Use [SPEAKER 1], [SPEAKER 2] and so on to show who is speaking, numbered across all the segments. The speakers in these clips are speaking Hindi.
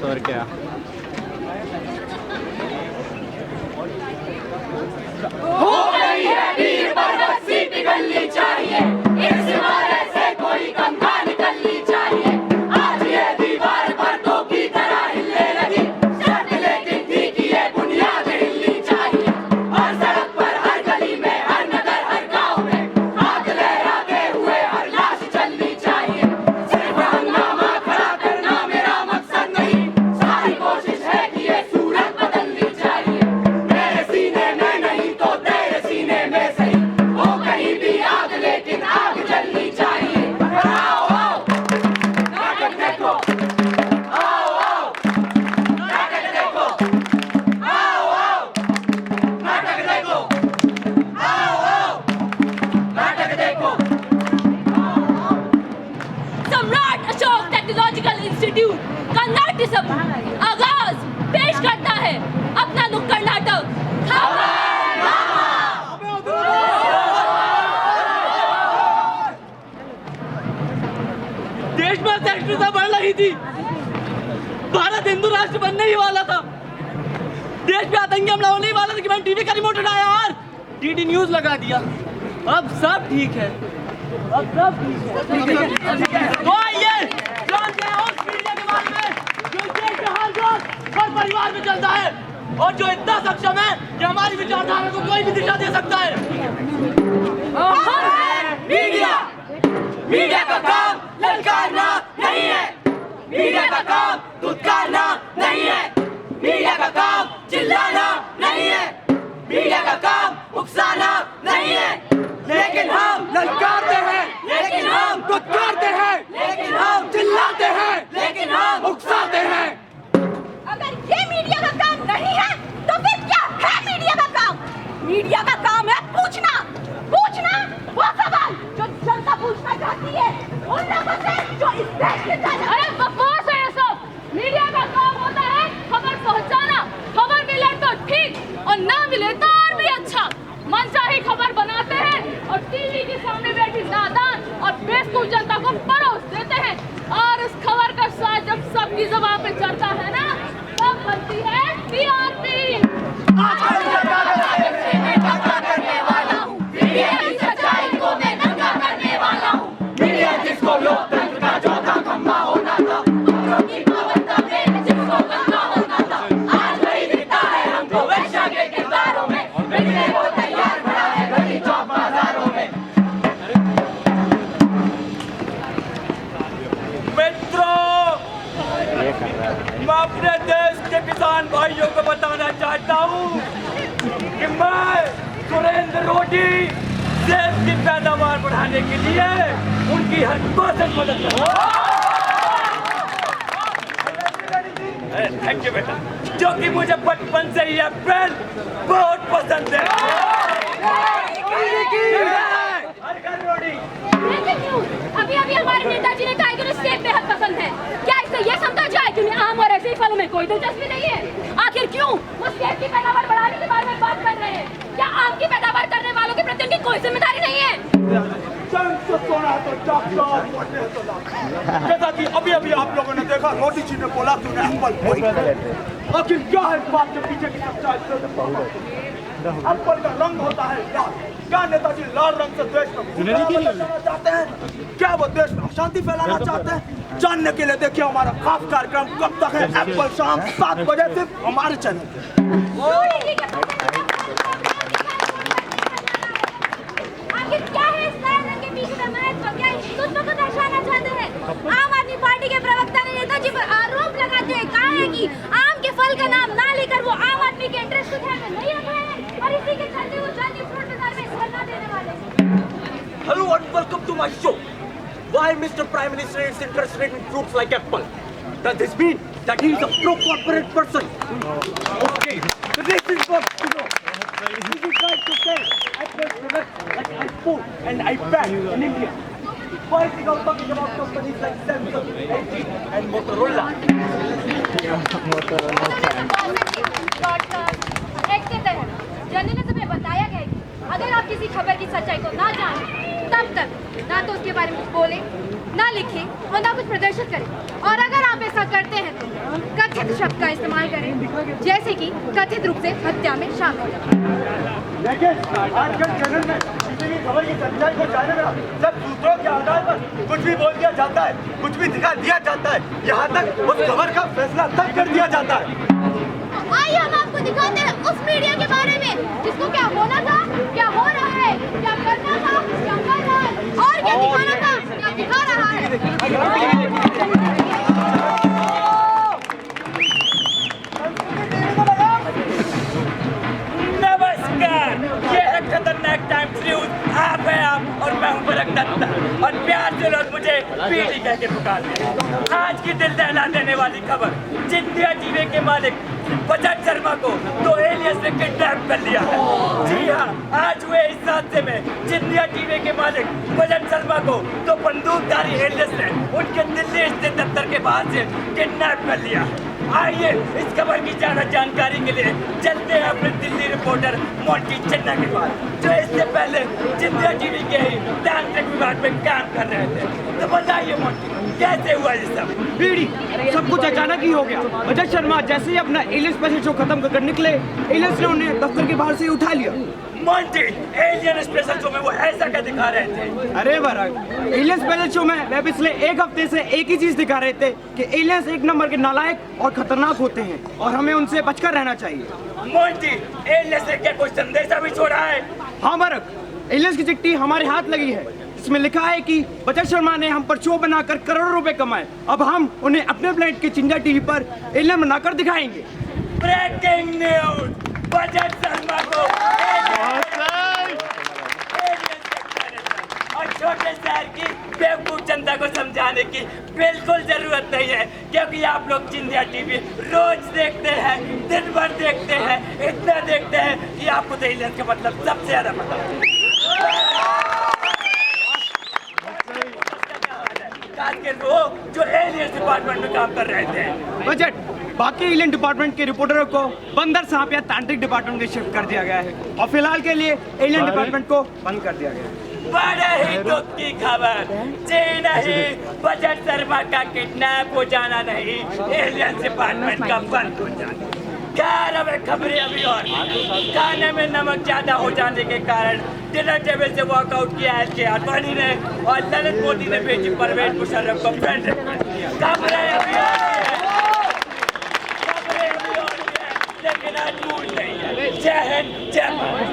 [SPEAKER 1] और क्या
[SPEAKER 2] हो गई है वीर पर्वत सी पिघलनी चाहिए, इस हिमालय से कोई गंगा निकलनी चाहिए। आज ये दीवार पर्दों की तरह हिलने लगी, शर्त लेकिन थी कि ये बुनियाद हिलनी चाहिए। हर सड़क पर, हर गली में, हर नगर, हर गांव में हाथ लहराते हुए हर लाश चलनी चाहिए। सिर्फ हंगामा खड़ा करना मेरा मकसद नहीं, सारी कोशिश है कि ये सूरत बदलनी चाहिए। मेरे सीने में नहीं तो तेरे सीने में सही, हो कहीं भी आग लेकिन आग जलनी चाहिए। आओ आओ नाटक देखो, आओ आओ नाटक देखो, आओ आओ नाटक देखो, आओ आओ नाटक देखो।
[SPEAKER 3] सम्राट अशोक टेक्नोलॉजिकल इंस्टीट्यूट का नाट्य समूह आगाज पेश करता है अपना नुक्कड़ नाटक
[SPEAKER 4] देश में अराजकता बढ़ रही थी, भारत हिंदू राष्ट्र बनने ही वाला था, देश पे आतंकी हमला होने ही वाला था कि मैंने टीवी का रिमोट उठाया और डीडी न्यूज लगा दिया। अब सब ठीक है, अब सब ठीक है। तो आइए जानते हैं उस मीडिया के बारे में जो देश के हर रोज हर परिवार में चलता है और जो इतना सक्षम है कि हमारी विचारधारा को कोई भी दिशा दे सकता है।
[SPEAKER 2] मीडिया, मीडिया का काम ललकारना नहीं है, मीडिया का काम धुतकारना नहीं है, मीडिया का काम चिल्लाना नहीं है, मीडिया का काम उकसाना नहीं है। लेकिन हम ललकारते हैं, लेकिन हम धुतकारते हैं, लेकिन हम चिल्लाते हैं, लेकिन हम उकसाते हैं।
[SPEAKER 3] अगर ये मीडिया का काम नहीं है तो फिर क्या है मीडिया का काम? मीडिया का काम है पूछना, पूछना वो सवाल जो जनता पूछना चाहती है उन लोगों से जो इस देश के जाने। अरे बकवास है ये सब। मीडिया का काम होता है खबर पहुंचाना, खबर मिले तो ठीक और ना मिले तो और भी अच्छा। मनचाही खबर बनाते हैं और टीवी के सामने बैठी नादान और बेवकूफ जनता को परोस देते हैं और उस खबर का स्वाद जब सबकी जुबान पे चढ़ता है ना तब बनती है टीआरपी।
[SPEAKER 2] करने वाला हूँ, मीडिया की सच्चाई को मैं नंगा करने वाला हूँ। मीडिया जिसको लोकतंत्र का चौथा खंभा होना था, खबरों की पाबंदी में जिसको गंगा होना था, आज वही दिखता है हमको वेश्या के किरदारों में, बिकने को तैयार खड़ा है गली चौक बाजारों में।
[SPEAKER 4] मित्रों, मैं अपने देश के किसान भाइयों को बताना चाहता हूँ कि मैं सुरेंद्र रोटी देश की पैदावार बढ़ाने के लिए उनकी हर कोशिश मदद करूँगा। थैंक यू बेटा, क्योंकि मुझे बचपन से ही एप्पल बहुत पसंद है।
[SPEAKER 3] अभी अभी हमारे नेताजी ने कहा कि उन्हें सेब बेहद पसंद है। क्या इससे ये समझा जाए कि उन्हें आम और ऐसे ही फलों में कोई दिलचस्पी नहीं है? आखिर क्यों वो सेब की पैदावार बढ़ाने के बारे में बात कर रहे हैं? क्या आम की पैदावार करने वालों के प्रति उनकी कोई जिम्मेदारी नहीं है?
[SPEAKER 5] जैसा कि अभी अभी आप लोगों ने देखा, मोदी जी ने बोला कि उन्हें एप्पल पसंद। आखिर क्या है इस बात के पीछे की सच्चाई? एप्पल का रंग होता है लाल। क्या नेताजी लाल रंग से देश में फैलाना चाहते हैं? क्या वो देश में अशांति फैलाना चाहते हैं? जानने के लिए देखिए हमारा खास कार्यक्रम कब तक है। एप्पल शाम 7 बजे सिर्फ हमारे चैनल पे।
[SPEAKER 3] आखिर क्या है इस लाल रंग के पीछे का महत्व? क्या हिंदुत्व को दर्शाना चाहते हैं? आम आदमी पार्टी के प्रवक्ता ने नेताजी पर आरोप लगाते हैं कहा है कि आम के फल का नाम ना लेकर वो आम आदमी के इंटरेस्ट को ध्यान में नहीं रख रहे हैं और इसी के चलते वो जाली फ्रूट बाजार में धरना देने वाले हैं।
[SPEAKER 4] Hello and welcome to my show. Why Mr. Prime Minister is interested in fruits like apple? Does this mean that he is a pro-corporate person? Okay, so this is what you know. This is right to say Apple products like iPhone and iPad in India. Why is he not talking about companies like Samsung, LG and Motorola?
[SPEAKER 3] Act के तहत जर्नलिज्म में बताया गया है कि अगर आप किसी खबर की सच्चाई को ना जाने तब तक
[SPEAKER 1] ना तो उसके बारे में कुछ बोले, ना लिखे और ना कुछ प्रदर्शित करें। और अगर आप ऐसा करते हैं तो कथित शब्द का इस्तेमाल करें, जैसे कि कथित रूप से हत्या में शामिल।
[SPEAKER 5] लेकिन आजकल चैनल में किसी भी खबर की सच्चाई को जानने में सब सूत्रों के आधार पर कुछ भी बोल दिया जाता है, कुछ भी दिखा दिया जाता है, यहाँ तक उस खबर का फैसला तक कर दिया जाता है।
[SPEAKER 1] आइए हम आपको दिखाते हैं उस मीडिया के बारे में जिसको क्या होना था, क्या हो रहा है, क्या करना था, क्या कर रहा है और क्या दिखाना था, क्या दिखा रहा है।
[SPEAKER 6] नमस्कार, ये है खतरनाक टाइम्स न्यूज। आप हैं आप और मैं हूं भरत दत्ता और प्यार से लोग मुझे पीडी कह के पुकारते हैं। आज की दिल दहला देने वाली खबर, जिंदिया टीवी के मालिक बजट शर्मा को 2 एलियंस ने किडनैप कर लिया है। जी हाँ, आज हुए इस हादसे में जिंदिया टीवी के मालिक बजट शर्मा को 2 बंदूकधारी एलियंस ने उनके दिल्ली स्थित दफ्तर के बाहर से किडनैप कर लिया। आइए इस खबर की ज्यादा जानकारी के लिए चलते हैं अपने दिल्ली रिपोर्टर मोंटी चन्ना के पास, जो इससे पहले जिंदिया टीवी के ही तांत्रिक विभाग में काम कर रहे थे। तो बताइए मोंटी, कैसे हुआ ये सब?
[SPEAKER 7] बीड़ी सब कुछ अचानक ही हो गया। बजट शर्मा जैसे ही अपना एलियंस स्पेशल शो खत्म कर निकले, एलियंस ने उन्हें दफ्तर के बाहर से ही उठा लिया।
[SPEAKER 6] मोंटी, एलियन स्पेशल शो में वो ऐसा क्या दिखा रहे थे?
[SPEAKER 7] अरे भरत, एलियंस स्पेशल शो में वे पिछले 1 हफ्ते से एक ही चीज दिखा रहे थे कि एलियंस 1 नंबर के नालायक और खतरनाक होते हैं और हमें उनसे बचकर रहना चाहिए।
[SPEAKER 6] मोंटी, एलियंस ने क्या कोई संदेशा भी छोड़ा है?
[SPEAKER 7] हाँ भरत, एलियंस की चिट्ठी हमारे हाथ लगी है। इसमें लिखा है कि बजट शर्मा ने हम पर शो बनाकर करोड़ों रुपए कमाए। अब हम उन्हें अपने प्लेनेट के चिंजा टीवी पर एलियन बनाकर दिखाएंगे।
[SPEAKER 6] ब्रेकिंग न्यूज, बजट शर्मा को और छोटे शहर की बेवकूफ जनता को समझाने की बिल्कुल जरूरत नहीं है, क्योंकि आप लोग जिंदिया टीवी रोज देखते हैं, दिन भर देखते हैं, इतना देखते हैं कि आपको तो एलियंस का मतलब सबसे ज्यादा पता है। वो जो एलियंस डिपार्टमेंट में काम कर रहे थे।
[SPEAKER 7] बजट, बाकी एलियन डिपार्टमेंट के रिपोर्टरों को बंदर सांप या तांत्रिक डिपार्टमेंट में शिफ्ट कर दिया गया है और फिलहाल के लिए एलियन डिपार्टमेंट को बंद कर दिया गया है।
[SPEAKER 6] बड़े ही दुख की खबर, जी नहीं, बजट शर्मा का किडनैप हो जाना नहीं, एलियन डिपार्टमेंट का बंद हो जाना। खैर, अब खबरें अभी और। खाने में नमक ज्यादा हो जाने के कारण डिनर टेबल से वॉकआउट किया एल.के. आडवाणी ने और ललित मोदी ने भेजी परवेज मुशर्रफ को फ्रेंड रिक्वेस्ट। खबरें अभी और हैं, खबरें अभी और हैं, लेकिन आज मूड नहीं है। जय हिंद, जय भारत।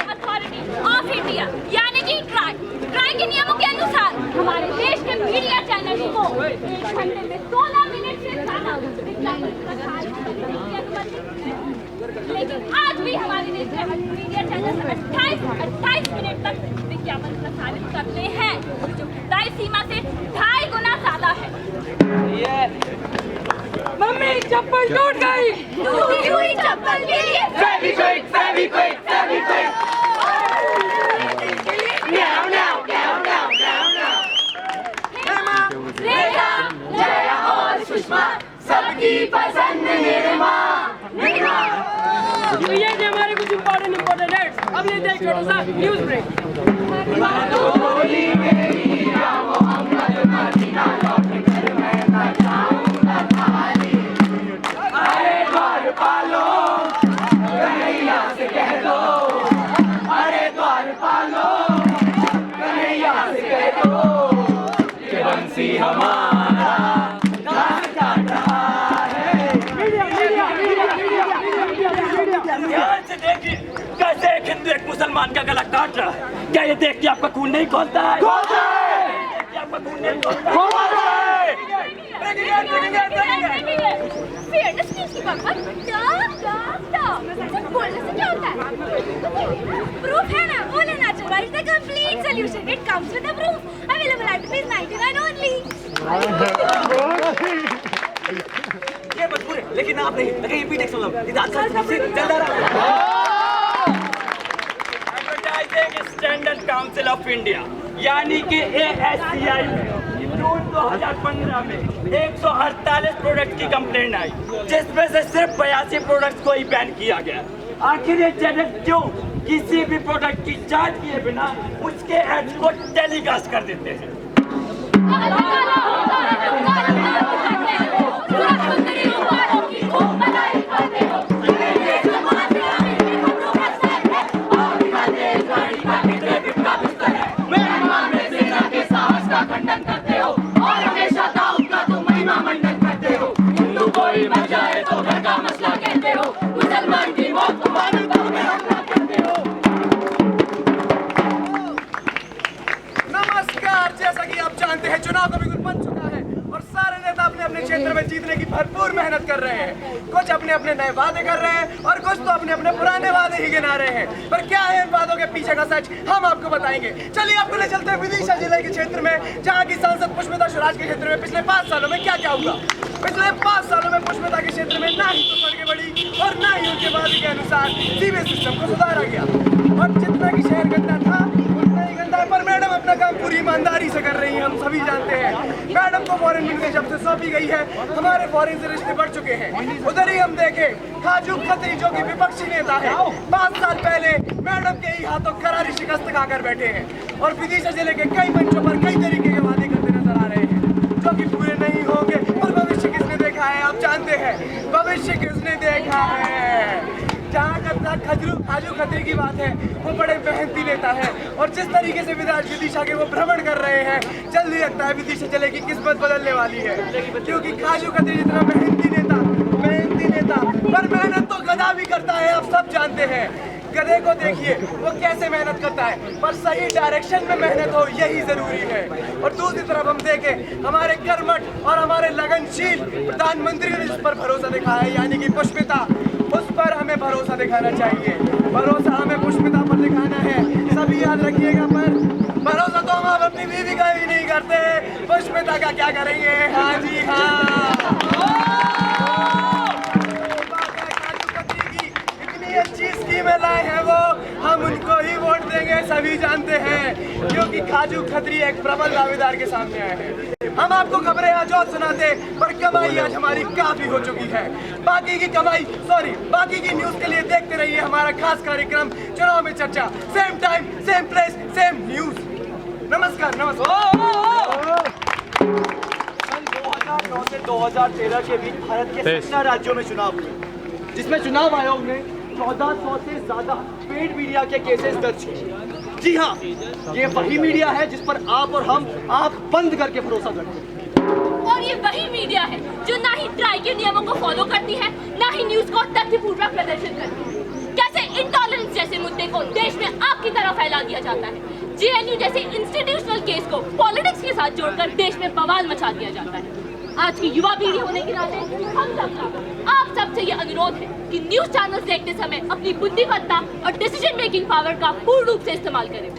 [SPEAKER 1] अथॉरिटी ऑफ इंडिया यानी कि ट्राई के नियमों के अनुसार हमारे देश के मीडिया चैनल को 1 घंटे में 16 मिनट से ज्यादा विज्ञापन प्रसारित करने की अनुमति है। लेकिन आज भी हमारे देश के मीडिया चैनल 28 मिनट तक विज्ञापन प्रसारित करते हैं, जो तय सीमा से 2.5 गुना ज्यादा है।
[SPEAKER 2] मम्मी चप्पल टूट गई।
[SPEAKER 1] टूटी हुई चप्पल के लिए
[SPEAKER 2] Fevikwik Fevikwik Fevikwik. Now now now now now now।
[SPEAKER 1] रेखा,
[SPEAKER 2] जया और सुषमा सबकी पसंद निर्मा निर्मा।
[SPEAKER 8] तो ये थे हमारे कुछ इम्पोर्टेंट एड्स। अब लेते हैं एक छोटा सा न्यूज ब्रेक।
[SPEAKER 2] अरे द्वारपालो, कन्हैया से कह दो, अरे द्वारपालो, कन्हैया से कह दो कि बंसी हमारा घास काट रहा है।
[SPEAKER 6] ध्यान से देखिए कैसे एक हिंदू एक मुसलमान का गला काट रहा है। क्या ये देख के आपका खून नहीं खौलता है?
[SPEAKER 2] खोलता है,
[SPEAKER 6] देख के आपका खून नहीं खौलता है?
[SPEAKER 2] खोलता है।
[SPEAKER 1] बोलने से क्या होता है? प्रूफ है ना, बोले natural is the complete solution. It comes with a proof. Available at rupees 99 only.
[SPEAKER 6] ये मजबूर है, लेकिन आप नहीं, लगे ये भी टेक्स वाला इधर आजकल सबसे चल रहा है। Advertising standard council of India यानी कि ASCI में जून 2015 में 148 प्रोडक्ट की कंप्लेंट आई, जिसमें से सिर्फ 82 प्रोडक्ट्स को ही बैन किया गया। आखिर ये चैलेंज क्यों? किसी भी प्रोडक्ट की जांच किए बिना उसके एड्स को टेलीकास्ट कर देते हैं।
[SPEAKER 7] नमस्कार, जैसा कि आप जानते हैं चुनाव का बिगुल बन चुका है और सारे नेता अपने अपने क्षेत्र में जीतने की भरपूर मेहनत कर रहे हैं। कुछ अपने अपने नए वादे कर रहे हैं और कुछ तो अपने अपने पुराने वादे ही गिना रहे हैं। पर क्या है इन वादों के पीछे का सच, हम आपको बताएंगे। चलिए आपको ले चलते हैं विदिशा जिले के क्षेत्र में, जहाँ की सांसद पुष्पिता स्वराज के क्षेत्र में पिछले 5 सालों में क्या क्या हुआ। पिछले 5 सालों में पुष्पिता के क्षेत्र में ना ही तो सड़कें बढ़ी और ना ही उनके वादे के अनुसार सीवेज सिस्टम को सुधारा गया। और जितना की शहर गंदा था उतना ही गंदा है, पर मैडम अपना काम पूरी ईमानदारी से कर रही है, हम सभी जानते हैं। मैडम को फॉरेन मिनिस्ट्री जब से सौंपी गई है, हमारे फॉरेन से रिश्ते बढ़ चुके हैं। उधर ही हम देखें खाजू खत्री जो कि विपक्षी नेता है, 5 साल पहले मैडम के ही हाथों करारी शिकस्त खाकर बैठे हैं और विदिशा जिले के कई मंचों पर कई तरीके के वादे करते नजर आ रहे हैं जो कि पूरे नहीं होंगे। और भविष्य किसने देखा है, आप जानते हैं भविष्य किसने देखा है। जहाँ खाजू खत्री की बात है, वो बड़े मेहनती नेता है और जिस तरीके से विदिशा के वो भ्रमण कर रहे हैं, जल्दी लगता है विदिशा जिले की किस्मत बदलने वाली है। क्योंकि खाजू खत्री जितना मेहनती नेता पर मेहनत तो गधा भी करता है, आप सब जानते हैं। गधे को देखिए वो कैसे मेहनत करता है, पर सही डायरेक्शन में मेहनत हो यही जरूरी है। और दूसरी तरफ हम देखें हमारे कर्मठ और हमारे लगनशील प्रधानमंत्री ने जिस पर भरोसा दिखाया है, यानी कि पुष्पिता, उस पर हमें भरोसा दिखाना चाहिए। भरोसा हमें पुष्पिता पर दिखाना है, सभी याद रखिएगा। पर भरोसा तो हम अपनी बीवी का ही नहीं करते, पुष्पिता का क्या करेंगे। हाँ जी हाँ, अच्छी स्कीमें लाए हैं वो, हम उनको ही वोट देंगे, सभी जानते हैं। क्योंकि खाजू खत्री एक प्रबल दावेदार के सामने आए हैं। हम आपको खबरें आज और सुनाते, पर कमाई आज हमारी काफी हो चुकी है। बाकी की न्यूज के लिए देखते रहिए हमारा खास कार्यक्रम चुनाव में चर्चा। Same time same place same news. नमस्कार।
[SPEAKER 5] 2009 से 2013 के बीच भारत के 17 राज्यों में चुनाव हुए, जिसमें चुनाव आयोग ने 1400 से ज्यादा पेड मीडिया के केसेस दर्ज किए। जी हाँ, ये वही मीडिया है जिस पर आप और हम आंख बंद करके भरोसा करते हैं।
[SPEAKER 1] और ये वही मीडिया है जो ना ही ट्राई के नियमों को फॉलो करती है, ना ही न्यूज को तथ्यपूर्वक प्रदर्शित करती है। कैसे इंटॉलरेंस जैसे मुद्दे को देश में आग की तरह फैला दिया जाता है, जेएनयू जैसे इंस्टीट्यूशनल केस को पॉलिटिक्स के साथ जोड़कर देश में बवाल मचा दिया जाता है। आज की युवा पीढ़ी होने के नाते हम सबका आप सबसे ये अनुरोध है कि न्यूज चैनल्स देखते समय अपनी बुद्धिमत्ता और डिसीजन मेकिंग पावर का पूर्ण रूप से इस्तेमाल करें।